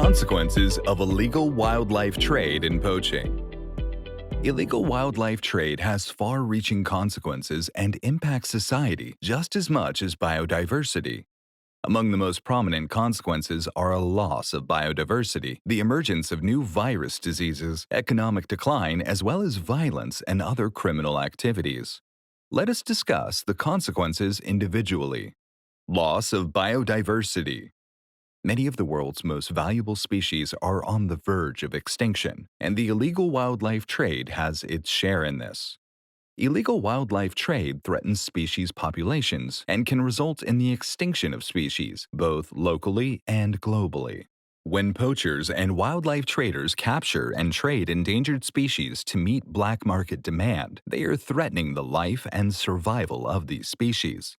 Consequences of illegal wildlife trade and poaching. Illegal wildlife trade has far-reaching consequences and impacts society just as much as biodiversity. Among the most prominent consequences are a loss of biodiversity, the emergence of new virus diseases, economic decline, as well as violence and other criminal activities. Let us discuss the consequences individually. Loss of biodiversity. Many of the world's most valuable species are on the verge of extinction, and the illegal wildlife trade has its share in this. Illegal wildlife trade threatens species populations and can result in the extinction of species, both locally and globally. When poachers and wildlife traders capture and trade endangered species to meet black market demand, they are threatening the life and survival of these species.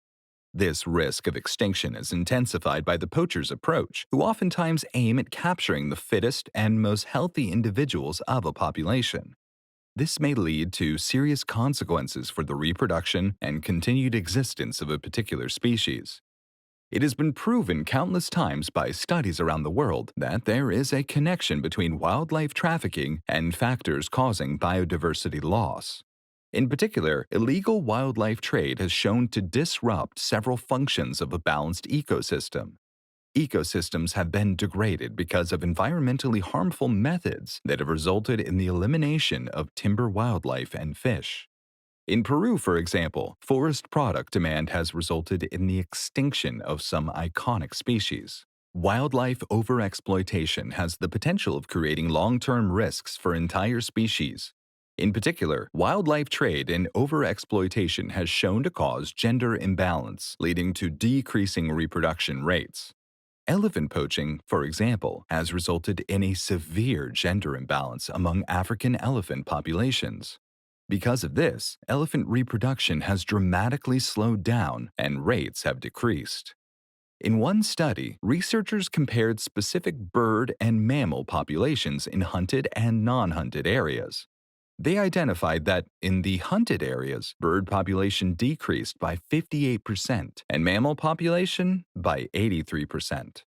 This risk of extinction is intensified by the poacher's approach, who oftentimes aim at capturing the fittest and most healthy individuals of a population. This may lead to serious consequences for the reproduction and continued existence of a particular species. It has been proven countless times by studies around the world that there is a connection between wildlife trafficking and factors causing biodiversity loss. In particular, illegal wildlife trade has shown to disrupt several functions of a balanced ecosystem. Ecosystems have been degraded because of environmentally harmful methods that have resulted in the elimination of timber wildlife and fish. In Peru, for example, forest product demand has resulted in the extinction of some iconic species. Wildlife overexploitation has the potential of creating long-term risks for entire species. In particular, wildlife trade and overexploitation has shown to cause gender imbalance, leading to decreasing reproduction rates. Elephant poaching, for example, has resulted in a severe gender imbalance among African elephant populations. Because of this, elephant reproduction has dramatically slowed down and rates have decreased. In one study, researchers compared specific bird and mammal populations in hunted and non-hunted areas. They identified that in the hunted areas, bird population decreased by 58% and mammal population by 83%.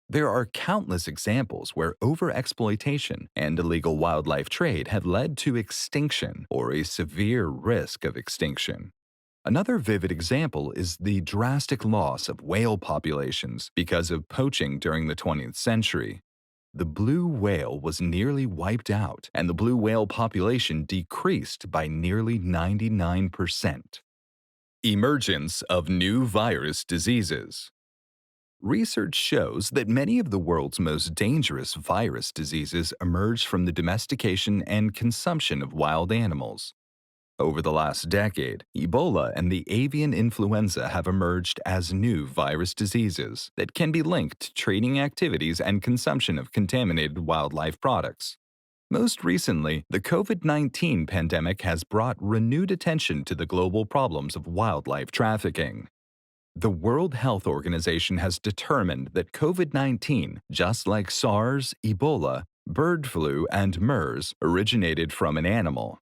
There are countless examples where overexploitation and illegal wildlife trade have led to extinction or a severe risk of extinction. Another vivid example is the drastic loss of whale populations because of poaching during the 20th century. The blue whale was nearly wiped out, and the blue whale population decreased by nearly 99%. Emergence of new virus diseases. Research shows that many of the world's most dangerous virus diseases emerge from the domestication and consumption of wild animals. Over the last decade, Ebola and the avian influenza have emerged as new virus diseases that can be linked to trading activities and consumption of contaminated wildlife products. Most recently, the COVID-19 pandemic has brought renewed attention to the global problems of wildlife trafficking. The World Health Organization has determined that COVID-19, just like SARS, Ebola, bird flu, and MERS, originated from an animal.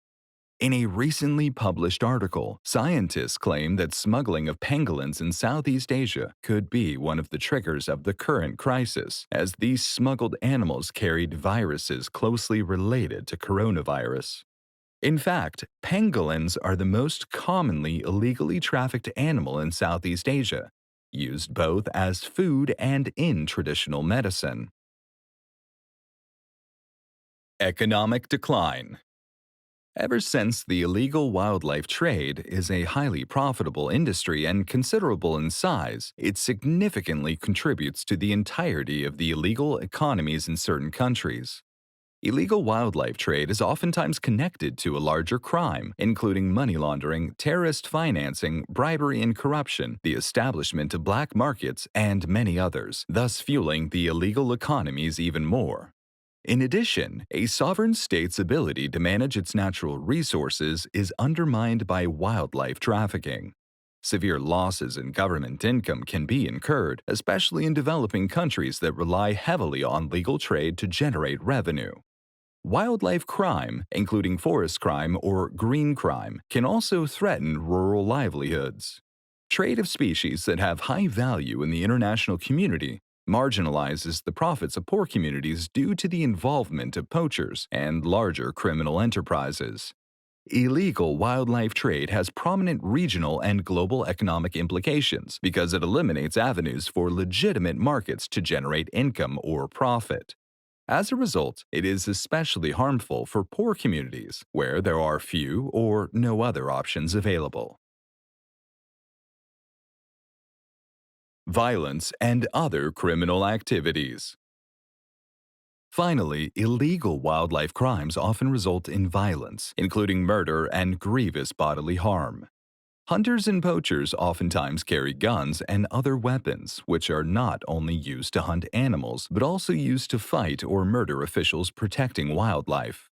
In a recently published article, scientists claim that smuggling of pangolins in Southeast Asia could be one of the triggers of the current crisis, as these smuggled animals carried viruses closely related to coronavirus. In fact, pangolins are the most commonly illegally trafficked animal in Southeast Asia, used both as food and in traditional medicine. Economic decline. Ever since the illegal wildlife trade is a highly profitable industry and considerable in size, it significantly contributes to the entirety of the illegal economies in certain countries. Illegal wildlife trade is oftentimes connected to a larger crime, including money laundering, terrorist financing, bribery and corruption, the establishment of black markets, and many others, thus fueling the illegal economies even more. In addition, a sovereign state's ability to manage its natural resources is undermined by wildlife trafficking. Severe losses in government income can be incurred, especially in developing countries that rely heavily on legal trade to generate revenue. Wildlife crime, including forest crime or green crime, can also threaten rural livelihoods. Trade of species that have high value in the international community marginalizes the profits of poor communities due to the involvement of poachers and larger criminal enterprises. Illegal wildlife trade has prominent regional and global economic implications because it eliminates avenues for legitimate markets to generate income or profit. As a result, it is especially harmful for poor communities where there are few or no other options available. Violence and other criminal activities. Finally, illegal wildlife crimes often result in violence, including murder and grievous bodily harm. Hunters and poachers oftentimes carry guns and other weapons, which are not only used to hunt animals but also used to fight or murder officials protecting wildlife.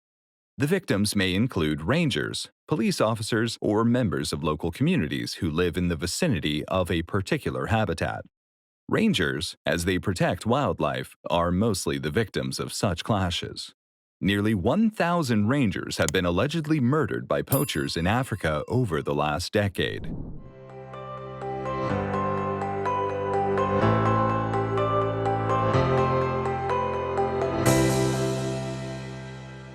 The victims may include rangers, police officers, or members of local communities who live in the vicinity of a particular habitat. Rangers, as they protect wildlife, are mostly the victims of such clashes. Nearly 1,000 rangers have been allegedly murdered by poachers in Africa over the last decade.